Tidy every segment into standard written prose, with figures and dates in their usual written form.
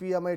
PMI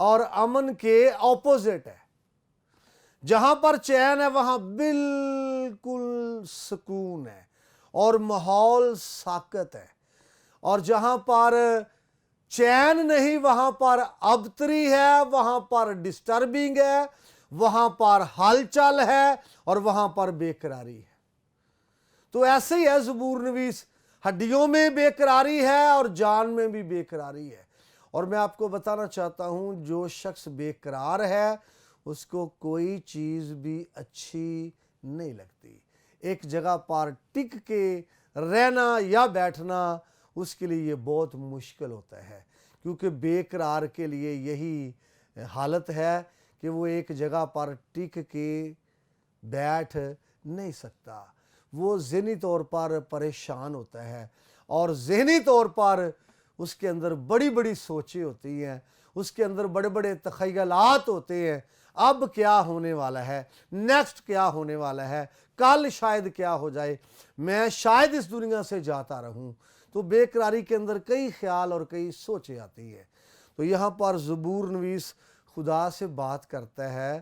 اور امن کے اپوزٹ ہے۔ جہاں پر چین ہے وہاں بالکل سکون ہے اور ماحول ساکت ہے، اور جہاں پر چین نہیں وہاں پر ابتری ہے، وہاں پر ڈسٹربنگ ہے، وہاں پر ہلچل ہے، اور وہاں پر بے قراری ہے۔ تو ایسے ہی ہے زبور نویس، ہڈیوں میں بے قراری ہے اور جان میں بھی بے قراری ہے۔ اور میں آپ کو بتانا چاہتا ہوں جو شخص بے قرار ہے اس کو کوئی چیز بھی اچھی نہیں لگتی۔ ایک جگہ پر ٹک کے رہنا یا بیٹھنا اس کے لیے یہ بہت مشکل ہوتا ہے، کیونکہ بے قرار کے لیے یہی حالت ہے کہ وہ ایک جگہ پر ٹک کے بیٹھ نہیں سکتا، وہ ذہنی طور پر پریشان ہوتا ہے، اور ذہنی طور پر اس کے اندر بڑی بڑی سوچیں ہوتی ہیں، اس کے اندر بڑے بڑے تخیلات ہوتے ہیں، اب کیا ہونے والا ہے، نیکسٹ کیا ہونے والا ہے، کل شاید کیا ہو جائے، میں شاید اس دنیا سے جاتا رہوں۔ تو بے قراری کے اندر کئی خیال اور کئی سوچیں آتی ہیں۔ تو یہاں پر زبور نویس خدا سے بات کرتا ہے۔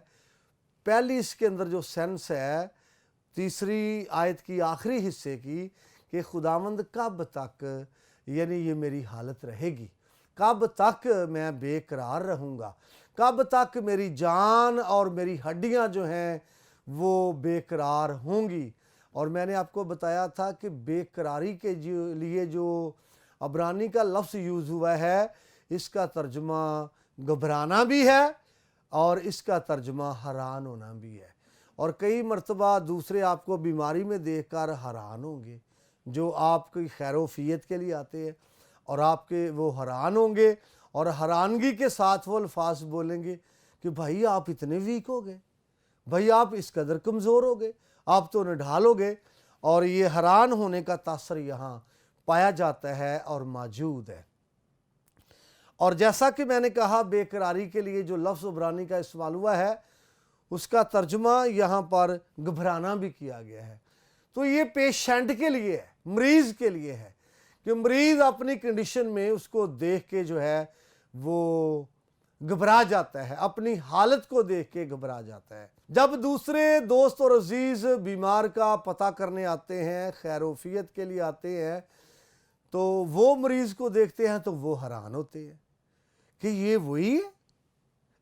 پہلی اس کے اندر جو سینس ہے تیسری آیت کی آخری حصے کی، کہ خداوند کب تک یعنی یہ میری حالت رہے گی، کب تک میں بے قرار رہوں گا، کب تک میری جان اور میری ہڈیاں جو ہیں وہ بے قرار ہوں گی۔ اور میں نے آپ کو بتایا تھا کہ بے قراری کے لیے جو عبرانی کا لفظ یوز ہوا ہے اس کا ترجمہ گھبرانا بھی ہے اور اس کا ترجمہ حیران ہونا بھی ہے۔ اور کئی مرتبہ دوسرے آپ کو بیماری میں دیکھ کر حیران ہوں گے، جو آپ کی خیر و عافیت کے لیے آتے ہیں، اور آپ کے وہ حیران ہوں گے اور حیرانگی کے ساتھ وہ الفاظ بولیں گے کہ بھائی آپ اتنے ویک ہو گئے، بھائی آپ اس قدر کمزور ہو گئے، آپ تو نڈھال ہو گئے۔ اور یہ حیران ہونے کا تاثر یہاں پایا جاتا ہے اور موجود ہے۔ اور جیسا کہ میں نے کہا بے قراری کے لیے جو لفظ عبرانی کا استعمال ہوا ہے اس کا ترجمہ یہاں پر گھبرانا بھی کیا گیا ہے۔ تو یہ پیشنٹ کے لیے ہے، مریض کے لیے ہے، کہ مریض اپنی کنڈیشن میں اس کو دیکھ کے جو ہے وہ گھبرا جاتا ہے، اپنی حالت کو دیکھ کے گھبرا جاتا ہے۔ جب دوسرے دوست اور عزیز بیمار کا پتہ کرنے آتے ہیں، خیر و عافیت کے لیے آتے ہیں، تو وہ مریض کو دیکھتے ہیں تو وہ حیران ہوتے ہیں کہ یہ وہی ہے،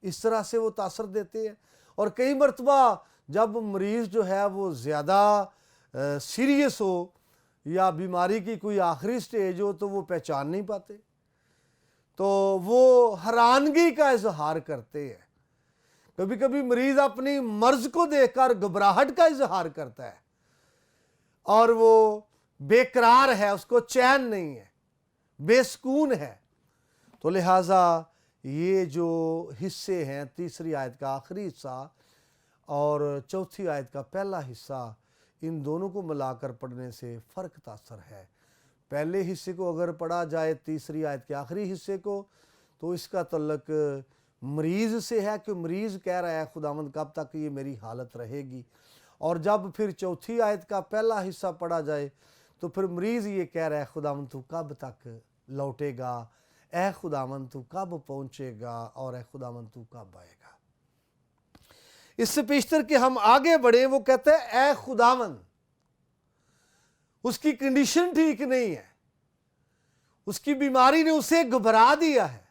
اس طرح سے وہ تاثر دیتے ہیں۔ اور کئی مرتبہ جب مریض جو ہے وہ زیادہ سیریس ہو یا بیماری کی کوئی آخری سٹیج ہو تو وہ پہچان نہیں پاتے، تو وہ حیرانگی کا اظہار کرتے ہیں۔ کبھی کبھی مریض اپنی مرض کو دیکھ کر گھبراہٹ کا اظہار کرتا ہے اور وہ بے قرار ہے، اس کو چین نہیں ہے، بے سکون ہے۔ تو لہٰذا یہ جو حصے ہیں تیسری آیت کا آخری حصہ اور چوتھی آیت کا پہلا حصہ، ان دونوں کو ملا کر پڑھنے سے فرق تاثر ہے۔ پہلے حصے کو اگر پڑھا جائے تیسری آیت کے آخری حصے کو تو اس کا تعلق مریض سے ہے کہ مریض کہہ رہا ہے خداوند کب تک یہ میری حالت رہے گی، اور جب پھر چوتھی آیت کا پہلا حصہ پڑھا جائے تو پھر مریض یہ کہہ رہا ہے خداوند تو کب تک لوٹے گا، اے خداوند تو کب پہنچے گا، اور اے خداوند تو کب آئے گا۔ اس سے پیشتر کہ ہم آگے بڑھیں وہ کہتے ہیں اے خداوند، اس کی کنڈیشن ٹھیک نہیں ہے، اس کی بیماری نے اسے گھبرا دیا ہے،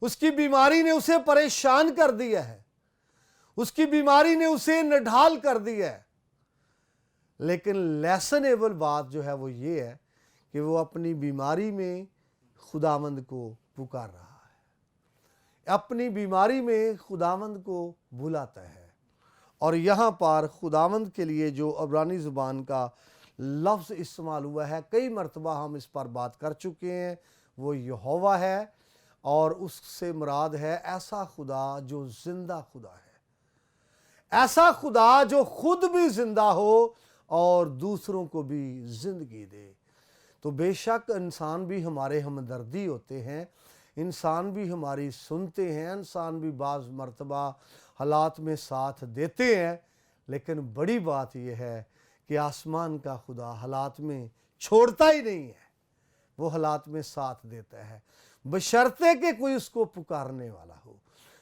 اس کی بیماری نے اسے پریشان کر دیا ہے، اس کی بیماری نے اسے نڈھال کر دیا ہے۔ لیکن لیسنیبل بات جو ہے وہ یہ ہے کہ وہ اپنی بیماری میں خداوند کو پکار رہا ہے، اپنی بیماری میں خداوند کو بلاتا ہے۔ اور یہاں پر خداوند کے لیے جو عبرانی زبان کا لفظ استعمال ہوا ہے کئی مرتبہ ہم اس پر بات کر چکے ہیں، وہ یہوہ ہے، اور اس سے مراد ہے ایسا خدا جو زندہ خدا ہے، ایسا خدا جو خود بھی زندہ ہو اور دوسروں کو بھی زندگی دے۔ تو بے شک انسان بھی ہمارے ہمدردی ہوتے ہیں، انسان بھی ہماری سنتے ہیں، انسان بھی بعض مرتبہ حالات میں ساتھ دیتے ہیں، لیکن بڑی بات یہ ہے کہ آسمان کا خدا حالات میں چھوڑتا ہی نہیں ہے، وہ حالات میں ساتھ دیتا ہے، بشرطے کہ کوئی اس کو پکارنے والا ہو۔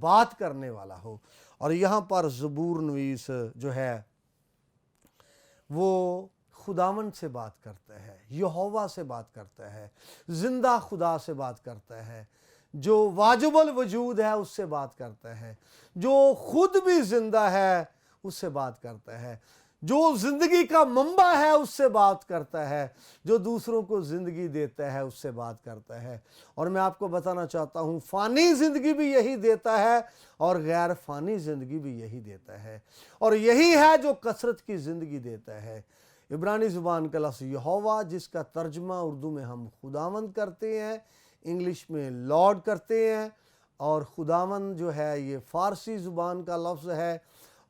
بات کرنے والا ہو۔ اور یہاں پر زبور نویس جو ہے وہ خداوند سے بات کرتا ہے، یہوہ سے بات کرتا ہے، زندہ خدا سے بات کرتا ہے، جو واجب الوجود ہے اس سے بات کرتا ہے، جو خود بھی زندہ ہے اس سے بات کرتا ہے، جو زندگی کا منبع ہے اس سے بات کرتا ہے، جو دوسروں کو زندگی دیتا ہے اس سے بات کرتا ہے۔ اور میں آپ کو بتانا چاہتا ہوں فانی زندگی بھی یہی دیتا ہے اور غیر فانی زندگی بھی یہی دیتا ہے، اور یہی ہے جو کثرت کی زندگی دیتا ہے۔ عبرانی زبان کا لفظ یہوہ، جس کا ترجمہ اردو میں ہم خداوند کرتے ہیں، انگلش میں لارڈ کرتے ہیں، اور خداوند جو ہے یہ فارسی زبان کا لفظ ہے۔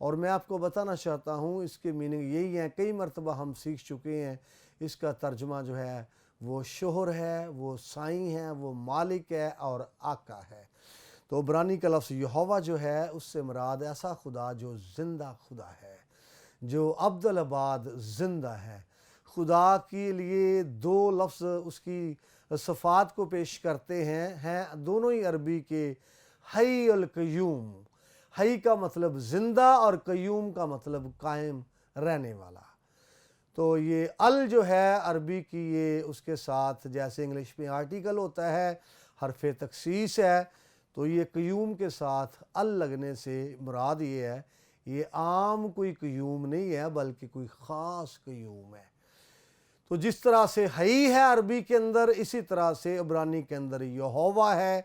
اور میں آپ کو بتانا چاہتا ہوں اس کے میننگ یہی ہیں، کئی مرتبہ ہم سیکھ چکے ہیں۔ اس کا ترجمہ جو ہے وہ شوہر ہے، وہ سائیں ہے، وہ مالک ہے اور آقا ہے۔ تو عبرانی کا لفظ یہوہ جو ہے اس سے مراد ایسا خدا جو زندہ خدا ہے، جو ابدالآباد زندہ ہے۔ خدا کے لیے دو لفظ اس کی صفات کو پیش کرتے ہیں دونوں ہی عربی کے حی القیوم۔ حی کا مطلب زندہ اور قیوم کا مطلب قائم رہنے والا۔ تو یہ ال جو ہے عربی کی یہ اس کے ساتھ جیسے انگلش میں آرٹیکل ہوتا ہے، حرف تخصیص ہے، تو یہ قیوم کے ساتھ ال لگنے سے مراد یہ ہے یہ عام کوئی قیوم نہیں ہے بلکہ کوئی خاص قیوم ہے۔ تو جس طرح سے حی ہے عربی کے اندر، اسی طرح سے عبرانی کے اندر یہوہ ہے،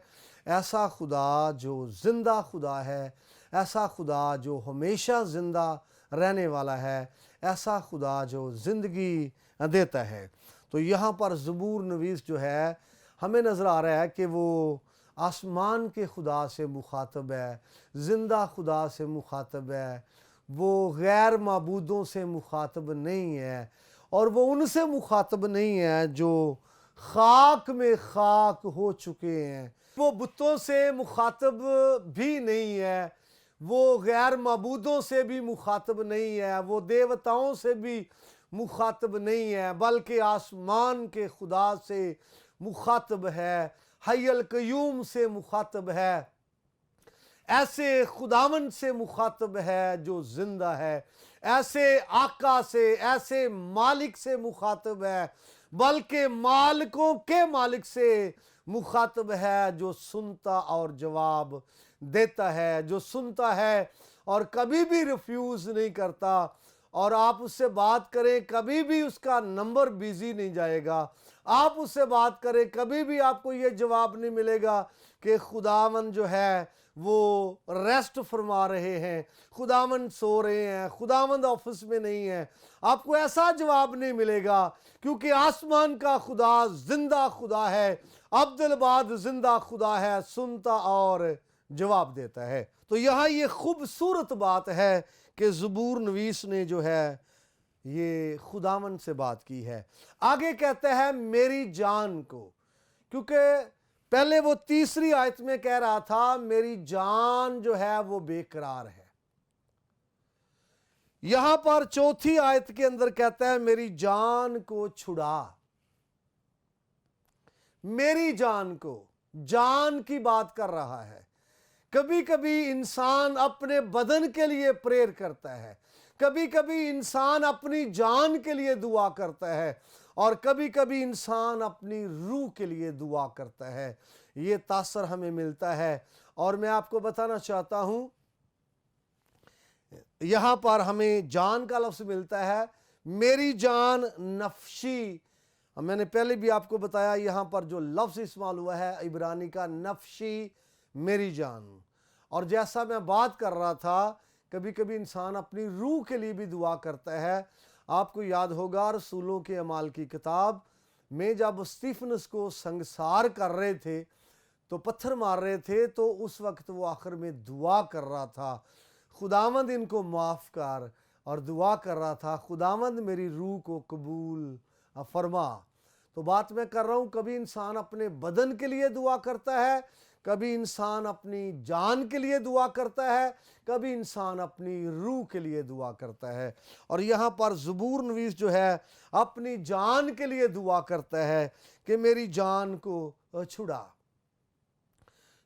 ایسا خدا جو زندہ خدا ہے، ایسا خدا جو ہمیشہ زندہ رہنے والا ہے، ایسا خدا جو زندگی دیتا ہے۔ تو یہاں پر زبور نویس جو ہے ہمیں نظر آ رہا ہے کہ وہ آسمان کے خدا سے مخاطب ہے، زندہ خدا سے مخاطب ہے، وہ غیر معبودوں سے مخاطب نہیں ہے، اور وہ ان سے مخاطب نہیں ہے جو خاک میں خاک ہو چکے ہیں، وہ بتوں سے مخاطب بھی نہیں ہے، وہ غیر معبودوں سے بھی مخاطب نہیں ہے، وہ دیوتاؤں سے بھی مخاطب نہیں ہے، بلکہ آسمان کے خدا سے مخاطب ہے، حی القیوم سے مخاطب ہے، ایسے خداوند سے مخاطب ہے جو زندہ ہے، ایسے آقا سے، ایسے مالک سے مخاطب ہے، بلکہ مالکوں کے مالک سے مخاطب ہے جو سنتا اور جواب دیتا ہے، جو سنتا ہے اور کبھی بھی ریفیوز نہیں کرتا، اور آپ اس سے بات کریں کبھی بھی اس کا نمبر بیزی نہیں جائے گا، آپ اس سے بات کریں کبھی بھی آپ کو یہ جواب نہیں ملے گا کہ خداوند جو ہے وہ ریسٹ فرما رہے ہیں، خداوند سو رہے ہیں، خداوند آفس میں نہیں ہے، آپ کو ایسا جواب نہیں ملے گا، کیونکہ آسمان کا خدا زندہ خدا ہے، عبدالآباد زندہ خدا ہے، سنتا اور جواب دیتا ہے۔ تو یہاں یہ خوبصورت بات ہے کہ زبور نویس نے جو ہے یہ خداوند سے بات کی ہے۔ آگے کہتا ہے میری جان کو، کیونکہ پہلے وہ تیسری آیت میں کہہ رہا تھا میری جان جو ہے وہ بے قرار ہے، یہاں پر چوتھی آیت کے اندر کہتا ہے میری جان کو چھڑا۔ میری جان کو، جان کی بات کر رہا ہے۔ کبھی کبھی انسان اپنے بدن کے لیے پریئر کرتا ہے، کبھی کبھی انسان اپنی جان کے لیے دعا کرتا ہے، اور کبھی کبھی انسان اپنی روح کے لیے دعا کرتا ہے۔ یہ تاثر ہمیں ملتا ہے، اور میں آپ کو بتانا چاہتا ہوں یہاں پر ہمیں جان کا لفظ ملتا ہے، میری جان نفشی۔ میں نے پہلے بھی آپ کو بتایا یہاں پر جو لفظ استعمال ہوا ہے عبرانی کا نفشی، میری جان۔ اور جیسا میں بات کر رہا تھا کبھی کبھی انسان اپنی روح کے لیے بھی دعا کرتا ہے۔ آپ کو یاد ہوگا رسولوں کے اعمال کی کتاب میں جب اسطیفنس کو سنگسار کر رہے تھے تو پتھر مار رہے تھے، تو اس وقت وہ آخر میں دعا کر رہا تھا خداوند ان کو معاف کر، اور دعا کر رہا تھا خداوند میری روح کو قبول فرما۔ تو بات میں کر رہا ہوں کبھی انسان اپنے بدن کے لیے دعا کرتا ہے، کبھی انسان اپنی جان کے لیے دعا کرتا ہے، کبھی انسان اپنی روح کے لیے دعا کرتا ہے۔ اور یہاں پر زبور نویس جو ہے اپنی جان کے لیے دعا کرتا ہے کہ میری جان کو چھڑا۔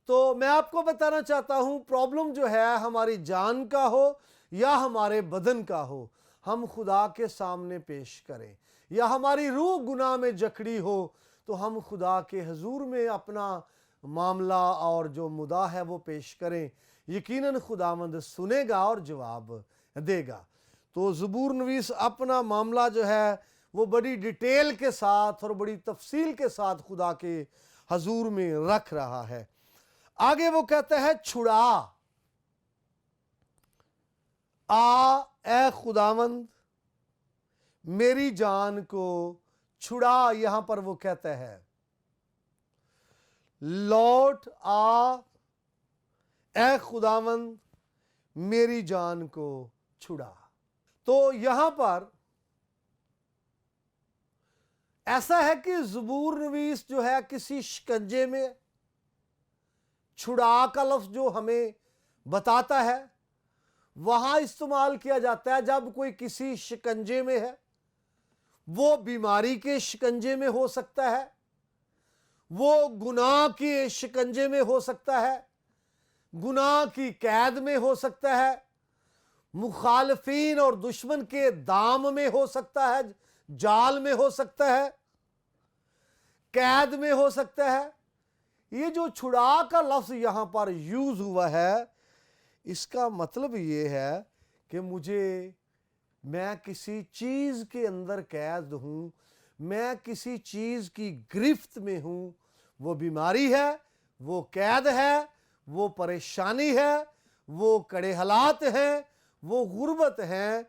تو میں آپ کو بتانا چاہتا ہوں پرابلم جو ہے ہماری جان کا ہو یا ہمارے بدن کا ہو، ہم خدا کے سامنے پیش کریں، یا ہماری روح گناہ میں جکڑی ہو تو ہم خدا کے حضور میں اپنا معاملہ اور جو مدعا ہے وہ پیش کریں، یقیناً خداوند سنے گا اور جواب دے گا۔ تو زبور نویس اپنا معاملہ جو ہے وہ بڑی ڈیٹیل کے ساتھ اور بڑی تفصیل کے ساتھ خدا کے حضور میں رکھ رہا ہے۔ آگے وہ کہتا ہے چھڑا، آ اے خداوند میری جان کو چھڑا۔ یہاں پر وہ کہتا ہے لوٹ آ اے خداوند میری جان کو چھڑا۔ تو یہاں پر ایسا ہے کہ زبور نویس جو ہے کسی شکنجے میں، چھڑا کا لفظ جو ہمیں بتاتا ہے وہاں استعمال کیا جاتا ہے جب کوئی کسی شکنجے میں ہے، وہ بیماری کے شکنجے میں ہو سکتا ہے، وہ گناہ کے شکنجے میں ہو سکتا ہے، گناہ کی قید میں ہو سکتا ہے، مخالفین اور دشمن کے دام میں ہو سکتا ہے، جال میں ہو سکتا ہے، قید میں ہو سکتا ہے۔ یہ جو چھڑا کا لفظ یہاں پر یوز ہوا ہے اس کا مطلب یہ ہے کہ میں کسی چیز کے اندر قید ہوں، میں کسی چیز کی گرفت میں ہوں، وہ بیماری ہے، وہ قید ہے، وہ پریشانی ہے، وہ کڑے حالات ہیں، وہ غربت ہیں۔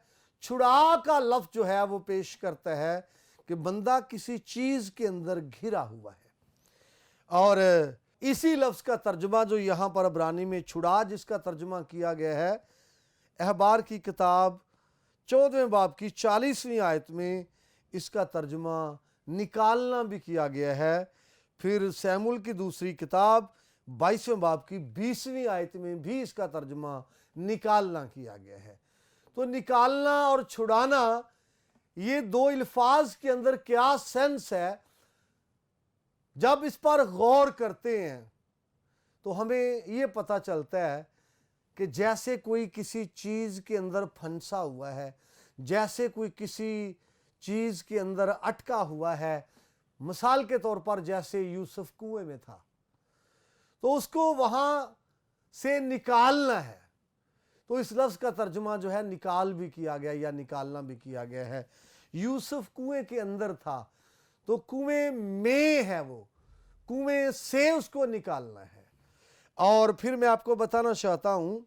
چھڑا کا لفظ جو ہے وہ پیش کرتا ہے کہ بندہ کسی چیز کے اندر گھرا ہوا ہے۔ اور اسی لفظ کا ترجمہ جو یہاں پر عبرانی میں چھڑا جس کا ترجمہ کیا گیا ہے، احبار کی کتاب 14 باب کی 40ویں آیت میں اس کا ترجمہ نکالنا بھی کیا گیا ہے۔ پھر سیمول کی دوسری کتاب 22 باب کی 20ویں آیت میں بھی اس کا ترجمہ نکالنا کیا گیا ہے۔ تو نکالنا اور چھڑانا یہ دو الفاظ کے اندر کیا سینس ہے، جب اس پر غور کرتے ہیں تو ہمیں یہ پتہ چلتا ہے کہ جیسے کوئی کسی چیز کے اندر پھنسا ہوا ہے، جیسے کوئی کسی چیز کے اندر اٹکا ہوا ہے، مثال کے طور پر جیسے یوسف کنویں میں تھا تو اس کو وہاں سے نکالنا ہے، تو اس لفظ کا ترجمہ جو ہے نکال بھی کیا گیا یا نکالنا بھی کیا گیا ہے۔ یوسف کنویں کے اندر تھا تو کنویں میں ہے، وہ کنویں سے اس کو نکالنا ہے۔ اور پھر میں آپ کو بتانا چاہتا ہوں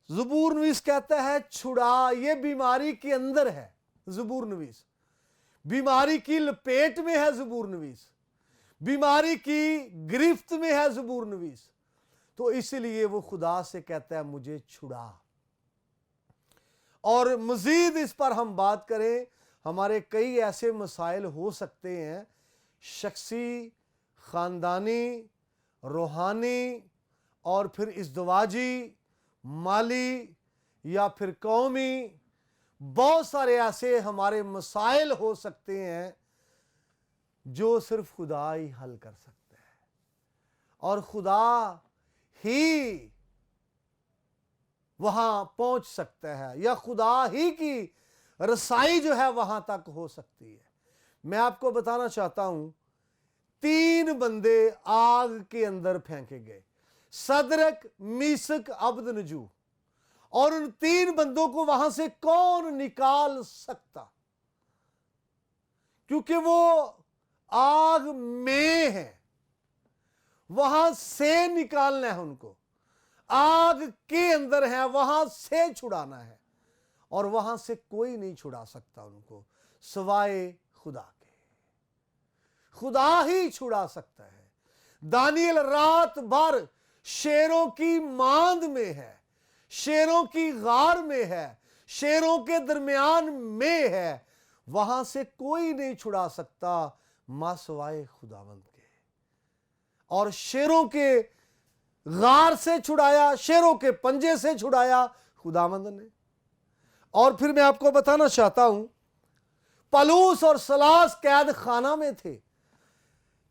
زبور نویس کہتا ہے چھڑا، یہ بیماری کے اندر ہے زبور نویس، بیماری کی لپیٹ میں ہے زبور نویس، بیماری کی گرفت میں ہے زبور نویس، تو اس لیے وہ خدا سے کہتا ہے مجھے چھڑا۔ اور مزید اس پر ہم بات کریں، ہمارے کئی ایسے مسائل ہو سکتے ہیں، شخصی، خاندانی، روحانی اور پھر ازدواجی، مالی یا پھر قومی، بہت سارے ایسے ہمارے مسائل ہو سکتے ہیں جو صرف خدا ہی حل کر سکتا ہے، اور خدا ہی وہاں پہنچ سکتا ہے، یا خدا ہی کی رسائی جو ہے وہاں تک ہو سکتی ہے۔ میں آپ کو بتانا چاہتا ہوں 3 بندے آگ کے اندر پھینکے گئے، صدرک، میثق، عبدنجو، اور ان 3 بندوں کو وہاں سے کون نکال سکتا؟ کیونکہ وہ آگ میں ہے، وہاں سے نکالنا ہے ان کو، آگ کے اندر ہے، وہاں سے چھڑانا ہے، اور وہاں سے کوئی نہیں چھڑا سکتا ان کو سوائے خدا کے۔ خدا ہی چھڑا سکتا ہے۔ دانیل رات بھر شیروں کی ماند میں ہے، شیروں کی غار میں ہے، شیروں کے درمیان میں ہے، وہاں سے کوئی نہیں چھڑا سکتا ماں سوائے خداوند کے۔ اور شیروں کے غار سے چھڑایا، شیروں کے پنجے سے چھڑایا خداوند نے۔ اور پھر میں آپ کو بتانا چاہتا ہوں پالوس اور سلاس قید خانہ میں تھے،